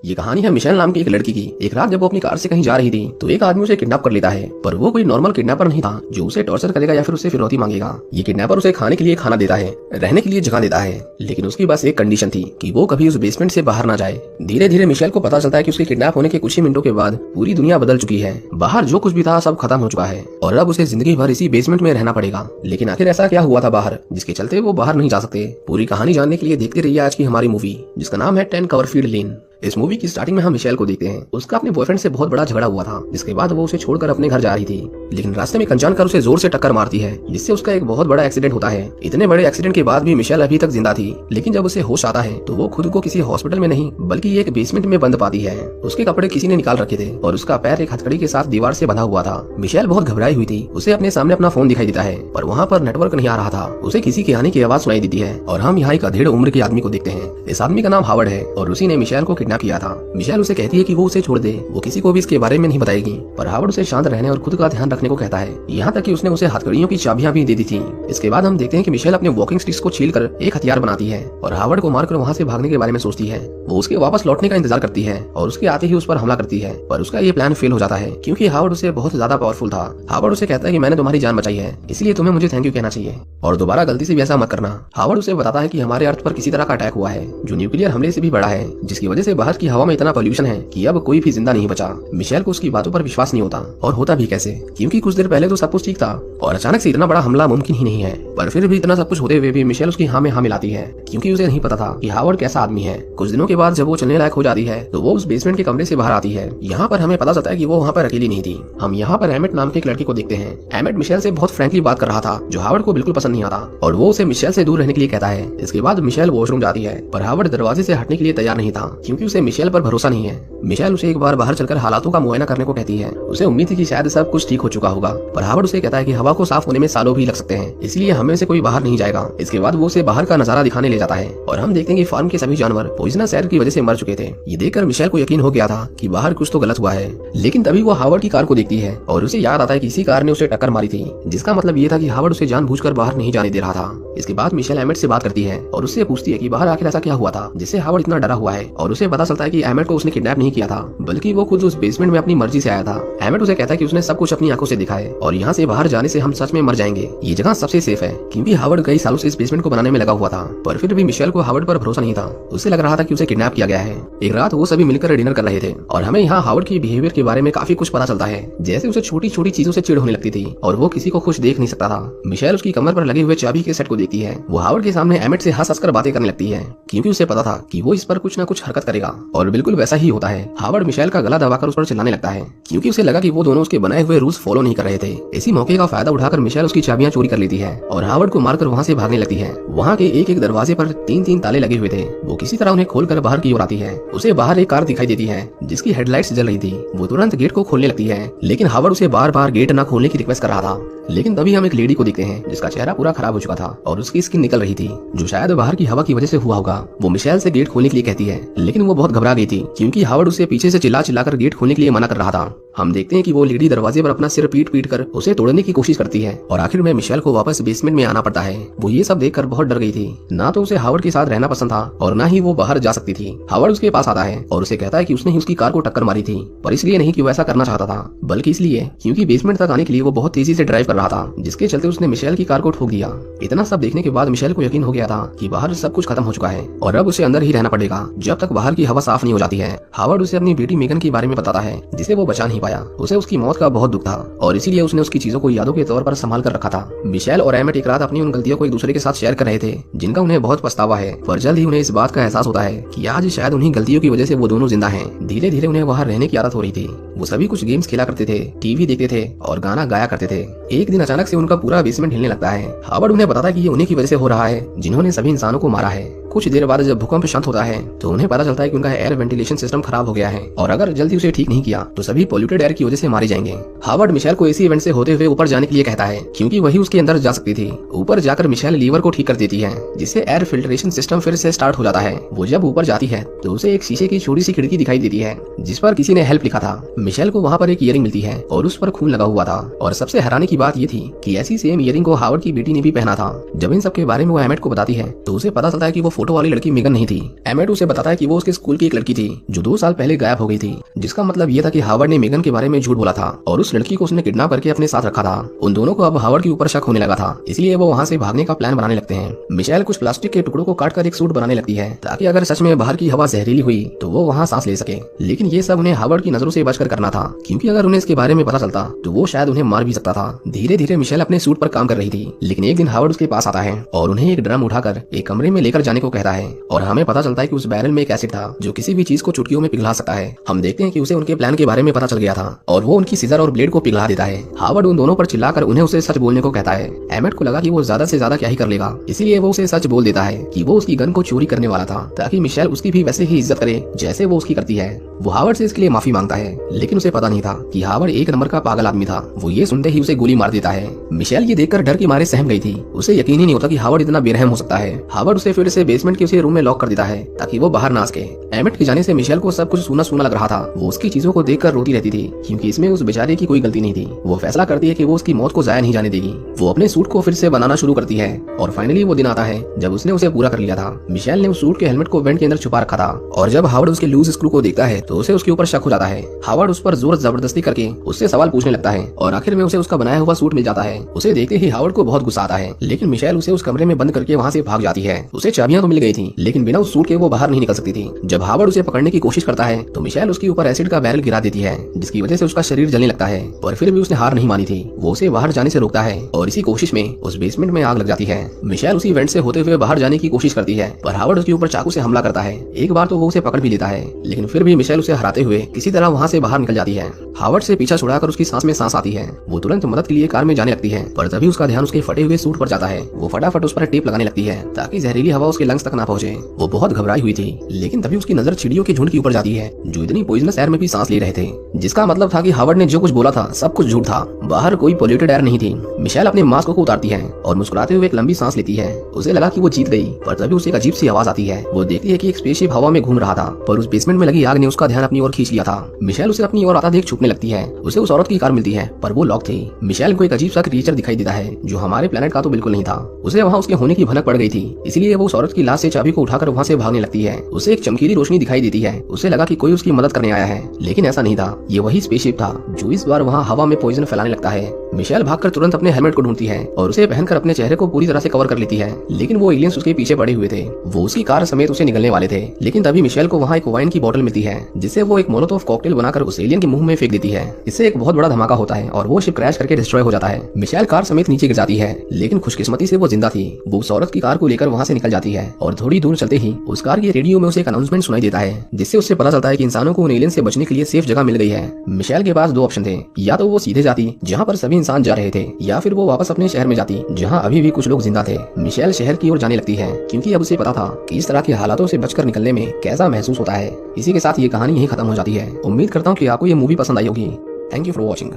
ये कहानी है मिशेल नाम की एक लड़की की। एक रात जब वो अपनी कार से कहीं जा रही थी तो एक आदमी उसे किडनैप कर लेता है, पर वो कोई नॉर्मल किडनैपर नहीं था जो उसे टॉर्चर करेगा या फिर उससे फिरौती मांगेगा। ये किडनैपर उसे खाने के लिए खाना देता है, रहने के लिए जगह देता है, लेकिन उसकी बस एक कंडीशन थी कि वो कभी उस बेसमेंट से बाहर ना जाए। धीरे धीरे मिशेल को पता चलता है कि उसके किडनैप होने के कुछ ही मिनटों के बाद पूरी दुनिया बदल चुकी है। बाहर जो कुछ भी था सब खत्म हो चुका है और अब उसे जिंदगी भर इसी बेसमेंट में रहना पड़ेगा। लेकिन आखिर ऐसा क्या हुआ था बाहर जिसके चलते वो बाहर नहीं जा सकते? पूरी कहानी जानने के लिए देखते रहिए आज की हमारी मूवी, जिसका नाम है 10 कवरफील्ड लेन। इस मूवी की स्टार्टिंग में हम मिशेल को देखते हैं। उसका अपने बॉयफ्रेंड से बहुत बड़ा झगड़ा हुआ था, जिसके बाद वो उसे छोड़कर अपने घर जा रही थी, लेकिन रास्ते में एक अनजान कार उसे जोर से टक्कर मारती है, जिससे उसका एक बहुत बड़ा एक्सीडेंट होता है। इतने बड़े एक्सीडेंट के बाद भी मिशेल अभी तक जिंदा थी, लेकिन जब उसे होश आता है तो वो खुद को किसी हॉस्पिटल में नहीं बल्कि एक बेसमेंट में बंद पाती है। उसके कपड़े किसी ने निकाल रखे थे और उसका पैर एक हथकड़ी के साथ दीवार से बंधा हुआ था। मिशेल बहुत घबराई हुई थी। उसे अपने सामने अपना फोन दिखाई देता है पर वहाँ पर नेटवर्क नहीं आ रहा था। उसे किसी के आने की आवाज सुनाई देती है और हम यहाँ एक अधेड़ उम्र के आदमी को देखते हैं। इस आदमी का नाम हावर्ड है और उसी ने मिशेल को किडनैप किया था। मिशेल उसे कहती है कि वो उसे छोड़ दे, वो किसी को भी इसके बारे में नहीं बताएगी, पर हावर्ड उसे शांत रहने और खुद का ध्यान रखने को कहता है। यहाँ तक कि उसने उसे हथकड़ियों की चाबियां भी दे दी थी। इसके बाद हम देखते हैं कि मिशेल अपने वॉकिंग स्टिक्स को छीलकर एक हथियार बनाती है और हावर्ड को मारकर वहाँ से भागने के बारे में सोचती है। वो उसके वापस लौटने का इंतजार करती है और उसके आते ही उस पर हमला करती है, पर उसका ये प्लान फेल हो जाता है क्योंकि हावर्ड उसे बहुत ज्यादा पावरफुल था। हावर्ड उसे कहता है कि मैंने तुम्हारी जान बचाई है, इसलिए तुम्हें मुझे थैंक यू कहना चाहिए और दोबारा गलती से भी ऐसा मत करना। हावर्ड उसे बताता है कि हमारे अर्थ पर किसी तरह का अटैक हुआ है जो न्यूक्लियर हमले से भी बड़ा है, जिसकी वजह से बाहर की हवा में इतना पॉल्यूशन है कि अब कोई भी जिंदा नहीं बचा। मिशेल को उसकी बातों पर विश्वास नहीं होता, और होता भी कैसे क्योंकि कुछ देर पहले तो सब कुछ ठीक था और अचानक से इतना बड़ा हमला मुमकिन ही नहीं है। पर फिर भी इतना सब कुछ होते हुए भी मिशेल उसकी हाँ में हाँ मिलाती है क्योंकि उसे नहीं पता था कि हावर्ड कैसा आदमी है। कुछ दिनों के बाद जब वो चलने लायक हो जाती है तो वो उस बेसमेंट के कमरे से बाहर आती है। यहाँ पर हमें पता चलता है कि वो वहाँ पर अकेली नहीं थी। हम यहाँ पर एमेट नाम के एक लड़के को देखते हैं। एमेट मिशेल से बहुत फ्रैंकली बात कर रहा था जो हावर्ड को बिल्कुल पसंद नहीं आता और वो उसे मिशेल से दूर रहने के लिए कहता है। इसके बाद मिशेल वॉशरूम जाती है पर हावर्ड दरवाजे से हटने के लिए तैयार नहीं था क्योंकि उसे मिशेल पर भरोसा नहीं है। मिशेल उसे एक बार बाहर चलकर हालातों का मुआयना करने को कहती है। उसे उम्मीद थी कि शायद सब कुछ ठीक हो चुका होगा, पर हावर्ड उसे कहता है कि हवा को साफ होने में सालों भी लग सकते हैं, इसलिए हमें से कोई बाहर नहीं जाएगा। इसके बाद वो उसे बाहर का नजारा दिखाने ले जाता है और हम देखते हैं कि फार्म के सभी जानवर पॉइजनस एयर की वजह से मर चुके थे। ये देखकर मिशेल को यकीन हो गया था कि बाहर कुछ तो गलत हुआ है, लेकिन तभी वो हावर्ड की कार को देखती है और उसे याद आता है कि इसी कार ने उसे टक्कर मारी थी, जिसका मतलब ये था कि हावर्ड उसे जानबूझकर बाहर नहीं जाने दे रहा था। इसके बाद मिशेल एमेट से बात करती है और उससे पूछती है कि बाहर आखिर ऐसा क्या हुआ था जिससे हावर्ड इतना डरा हुआ है, और उसे पता चलता है कि एमेट को उसने किडनैप नहीं किया था बल्कि वो खुद उस बेसमेंट में अपनी मर्जी से आया था। एमेट उसे कहता है कि उसने सब कुछ अपनी आंखों से देखा है और यहाँ से बाहर जाने से हम सच में मर जाएंगे। ये जगह सबसे सेफ है क्योंकि हावर्ड कई सालों से इस बेसमेंट को बनाने में लगा हुआ था, पर फिर भी मिशेल को हावर्ड पर भरोसा नहीं था। उसे लग रहा था कि उसे किडनैप किया गया है। एक रात वो सभी मिलकर डिनर कर रहे थे और हमें यहाँ हावर्ड की बिहेवियर के बारे में काफी कुछ पता चलता है, जैसे उसे छोटी छोटी चीजों से चिढ़ होने लगती थी और वो किसी को खुश देख नहीं सकता था। मिशेल उसकी कमर पर लगे हुए चाबी के सेट को देखती है। वो हावर्ड के सामने एमेट से हंस हंसकर बातें करने लगती है क्योंकि उसे पता था कि वो इस पर कुछ न कुछ हरकत करेगा, और बिल्कुल वैसा ही होता है। हावर्ड मिशेल का गला दबाकर उस पर चिल्लाने लगता है क्योंकि उसे लगा कि वो दोनों उसके बनाए हुए रूल्स फॉलो नहीं कर रहे थे। इसी मौके का फायदा उठाकर मिशेल उसकी चाबियां चोरी कर लेती है और हावर्ड को मारकर वहाँ से भागने लगती है। वहाँ के एक एक दरवाजे पर तीन तीन ताले लगे हुए थे। वो किसी तरह उन्हें खोलकर बाहर की ओर आती है। उसे बाहर एक कार दिखाई देती है जिसकी हेडलाइट्स जल रही थी। वो तुरंत गेट को खोलने लगती है, लेकिन हावर्ड उसे बार बार गेट न खोलने की रिक्वेस्ट कर रहा था। लेकिन तभी हम एक लेडी को देखते हैं जिसका चेहरा पूरा खराब हो चुका था और उसकी स्किन निकल रही थी, जो शायद बाहर की हवा की वजह से हुआ होगा। वो मिशेल से गेट खोलने के लिए कहती है, लेकिन वो बहुत घबरा गई थी क्योंकि हावर्ड उसे पीछे से चिल्ला चिल्लाकर गेट खोलने के लिए मना कर रहा था। हम देखते हैं कि वो लेडी दरवाजे पर अपना सिर पीट पीट कर उसे तोड़ने की कोशिश करती है और आखिर में मिशेल को वापस बेसमेंट में आना पड़ता है। वो ये सब देखकर बहुत डर गई थी। ना तो उसे हावर्ड के साथ रहना पसंद था और ना ही वो बाहर जा सकती थी। हावर्ड उसके पास आता है और उसे कहता है कि उसने ही उसकी कार को टक्कर मारी थी, पर इसलिए नहीं कि वो ऐसा करना चाहता था, बल्कि इसलिए क्योंकि बेसमेंट तक आने के लिए वो बहुत तेजी से ड्राइव कर रहा था, जिसके चलते उसने मिशेल की कार को ठोक दिया। इतना सब देखने के बाद मिशेल को यकीन हो गया था कि बाहर सब कुछ खत्म हो चुका है और अब उसे अंदर ही रहना पड़ेगा जब तक बाहर की हवा साफ नहीं हो जाती है। हावर्ड उसे अपनी बेटी मेगन के बारे में बताता है जिसे वो बचा नहीं पाया। उसे उसकी मौत का बहुत दुख था और इसीलिए उसने उसकी चीजों को यादों के तौर पर संभाल कर रखा था। मिशेल और एमेट एक रात अपनी उन गलतियों को एक दूसरे के साथ शेयर कर रहे थे जिनका उन्हें बहुत पछतावा है, पर जल्द ही उन्हें इस बात का एहसास होता है कि आज शायद उन्हीं गलतियों की वजह से वो दोनों जिंदा हैं। धीरे धीरे उन्हें वहाँ रहने की आदत हो रही थी। वो सभी कुछ गेम्स खेला करते थे, टीवी देखते थे और गाना गाया करते थे। एक दिन अचानक से उनका पूरा बेसमेंट हिलने लगता है। हावर्ड उन्हें बताता है कि ये उन्हीं की वजह से हो रहा है जिन्होंने सभी इंसानों को मारा है। कुछ देर बाद जब भूकंप शांत होता है तो उन्हें पता चलता है कि उनका एयर वेंटिलेशन सिस्टम खराब हो गया है और अगर जल्दी उसे ठीक नहीं किया तो सभी पॉल्यूटेड एयर की वजह से मारे जाएंगे। हावर्ड मिशेल को इसी इवेंट से होते हुए ऊपर जाने के लिए कहता है क्योंकि वही उसके अंदर जा सकती थी। ऊपर जाकर मिशेल लीवर को ठीक कर देती है जिससे एयर फिल्ट्रेशन सिस्टम फिर से स्टार्ट हो जाता है। वो जब ऊपर जाती है तो उसे एक शीशे की छोटी सी खिड़की दिखाई देती है जिस पर किसी ने हेल्प लिखा था। मिशेल को वहाँ पर एक ईयरिंग मिलती है और उस पर खून लगा हुआ था, और सबसे हैरानी की बात ये थी कि ऐसी सेम ईयरिंग को हावर्ड की बेटी ने भी पहना था। जब इन सब के बारे में वो एमेट को बताती है तो उसे पता चलता है कि वो फोटो वाली लड़की मेगन नहीं थी। एमेट उसे बताता है कि वो उसके स्कूल की एक लड़की थी जो 2 साल पहले गायब हो गई थी, जिसका मतलब ये था कि हावर्ड ने मेगन के बारे में झूठ बोला था और उस लड़की को उसने किडनैप करके अपने साथ रखा था। उन दोनों को अब हावर्ड के ऊपर शक होने लगा था, इसलिए वो वहाँ से भागने का प्लान बनाने लगते हैं। मिशेल कुछ प्लास्टिक के टुकड़ों को काटकर एक सूट बनाने लगती है ताकि अगर सच में बाहर की हवा जहरीली हुई तो वो वहाँ सांस ले सके। लेकिन ये सब उन्हें हावर्ड की नजरों से बचकर करना था, क्योंकि अगर उन्हें इसके बारे में पता चलता तो वो शायद उन्हें मार भी सकता था। धीरे धीरे मिशेल अपने सूट पर काम कर रही थी, लेकिन एक दिन हावर्ड उसके पास आता है और उन्हें एक ड्रम उठाकर एक कमरे में लेकर जाने को कहता है और हमें पता चलता है कि उस बैरल में एक एसिड था जो किसी भी चीज को चुटकियों में पिघला सकता है। हम देखते हैं कि उसे उनके प्लान के बारे में पता चल गया था और वो उनकी सीजर और ब्लेड को पिघला देता है। हावर्ड उन दोनों पर चिल्लाकर उन्हें उसे सच बोलने को कहता है। एमेट को लगा कि वो ज्यादा से ज्यादा क्या ही कर लेगा, इसीलिए वो उसे सच बोल देता है कि वो उसकी गन को चोरी करने वाला था ताकि मिशेल उसकी भी वैसे ही इज्जत करे जैसे वो उसकी करती है। वो हावर्ड से इसके लिए माफी मांगता है, लेकिन उसे पता नहीं था कि हावर्ड एक नंबर का पागल आदमी था। वो ये सुनते ही उसे गोली मार देता है। मिशेल ये देखकर डर के मारे सहम गई थी। उसे यकीन ही नहीं होता कि हावर्ड इतना बेरहम हो सकता है। हावर्ड उसे फिर से बेसमेंट के उसे रूम में लॉक कर देता है ताकि वो बाहर ना आ सके। एमेट के जाने से मिशेल को सब कुछ सूना सूना लग रहा था। वो उसकी चीजों को देखकर रोती रहती थी क्योंकि इसमें उस बेचारे की कोई गलती नहीं थी। वो फैसला करती है कि वो उसकी मौत को जाया नहीं जाने देगी। वो अपने सूट को फिर से बनाना शुरू करती है और फाइनली वो दिन आता है जब उसने उसे पूरा कर लिया था। मिशेल ने उस सूट के हेलमेट को वेंट के अंदर छुपा रखा था और जब हावर्ड उसके लूज स्क्रू को देखता है तो उसे उसके ऊपर शक हो जाता है। हावर्ड उस पर जोर जबरदस्ती करके उससे सवाल पूछने लगता है और आखिर में उसे उसका बनाया हुआ सूट मिल जाता है। उसे देखते ही हावर्ड को बहुत गुस्सा आता है, लेकिन मिशेल उसे उस कमरे में बंद करके वहाँ से भाग जाती है। उसे चाबियां तो मिल गई थी, लेकिन बिना उस सूट के वो बाहर नहीं निकल सकती थी। जब हावर्ड उसे पकड़ने की कोशिश करता है तो मिशेल उसके ऊपर एसिड का बैरल गिरा देती है, जिसकी वजह से उसका शरीर जलने लगता है। पर फिर भी उसने हार नहीं मानी थी। वो उसे बाहर जाने से रोकता है और इसी कोशिश में उस बेसमेंट में आग लग जाती है। मिशेल उसी वेंट से होते हुए बाहर जाने की कोशिश करती है, पर हावर्ड उसके ऊपर चाकू से हमला करता है। एक बार तो वो उसे पकड़ भी लेता है, लेकिन फिर भी मिशेल उसे हराते हुए किसी तरह वहाँ से बाहर निकल जाती है। हावर्ड से पीछा छुड़ाकर उसकी सांस में सांस आती है। वो तुरंत मदद के लिए कार में जाने लगती है, पर तभी उसका ध्यान उसके फटे हुए सूट पर जाता है। वो फटाफट उस पर टेप लगाने लगती है ताकि जहरीली हवा उसके लंग्स तक ना पहुंचे। वो बहुत घबराई हुई थी, लेकिन तभी उसकी नजर चिड़ियों के झुंड के ऊपर जाती है जो इतनी पॉइजनस एयर में भी सांस ले रहे थे, जिसका मतलब था कि हावर्ड ने जो कुछ बोला था सब कुछ झूठ था। बाहर कोई पोल्यूटेड एयर नहीं थी। मिशेल अपने मास्क को उतारती है और मुस्कुराते हुए एक लंबी सांस लेती है। उसे लगा कि वो जीत गई, पर तभी उसे एक अजीब सी आवाज आती है। वो देखती है कि एक स्पेसशिप हवा में घूम रहा था, पर उस बेसमेंट में लगी आग ने उसका ध्यान अपनी ओर खींच लिया था। मिशेल उसे अपनी ओर आता देख छुपने लगती है। उसे उस औरत की कार मिलती है, पर वो लॉक थी। मिशेल को एक अजीब सा क्रिएचर दिखाई देता है जो हमारे प्लेनेट का तो बिल्कुल नहीं था। उसे वहाँ उसके होने की भनक पड़ गई थी, इसलिए वो उस औरत की लाश से चाबी को उठाकर वहाँ से भागने लगती है। उसे एक चमकीली रोशनी दिखाई देती है। उसे लगा कि कोई उसकी मदद करने आया है, लेकिन ऐसा नहीं था। ये वही स्पेसशिप था जो इस बार वहाँ हवा में पॉइजन फैलाने लगता है। मिशेल भागकर तुरंत अपने हेलमेट को ढूंढती है और उसे पहनकर अपने चेहरे को पूरी तरह से कवर कर लेती है, लेकिन वो एलियंस उसके पीछे पड़े हुए थे। वो उसकी कार समेत उसे निगलने वाले थे, लेकिन तभी मिशेल को वहाँ एक वाइन की बोतल मिलती है, जिससे वो एक मोलोटोव कॉकटेल बनाकर उस एलियन के मुंह में फेंक देती है। इससे एक बहुत बड़ा धमाका होता है और वो शिप क्रैश करके डिस्ट्रॉय हो जाता है। मिशेल कार समेत नीचे गिर जाती है, लेकिन खुशकिस्मती से वो जिंदा थी। वो उस औरत की कार को लेकर वहाँ से निकल जाती है और थोड़ी दूर चलते ही उस कार के रेडियो में उसे एक अनाउंसमेंट सुनाई देता है, जिससे उससे पता चलता है कि इंसानों को उन एलियन से बचने के लिए सेफ जगह मिल गई है। मिशेल के पास 2 ऑप्शन थे, या तो वो सीधे जाती जहाँ पर सभी इंसान जा रहे थे, या फिर वो वापस अपने शहर में जाती जहाँ अभी भी कुछ लोग जिंदा थे। मिशेल शहर की ओर जाने लगती है क्योंकि अब उसे पता था कि इस तरह के हालातों से बचकर निकलने में कैसा महसूस होता है। इसी के साथ ये कहानी यहीं खत्म हो जाती है। उम्मीद करता हूँ कि आपको ये मूवी पसंद आई होगी। Thank you for watching.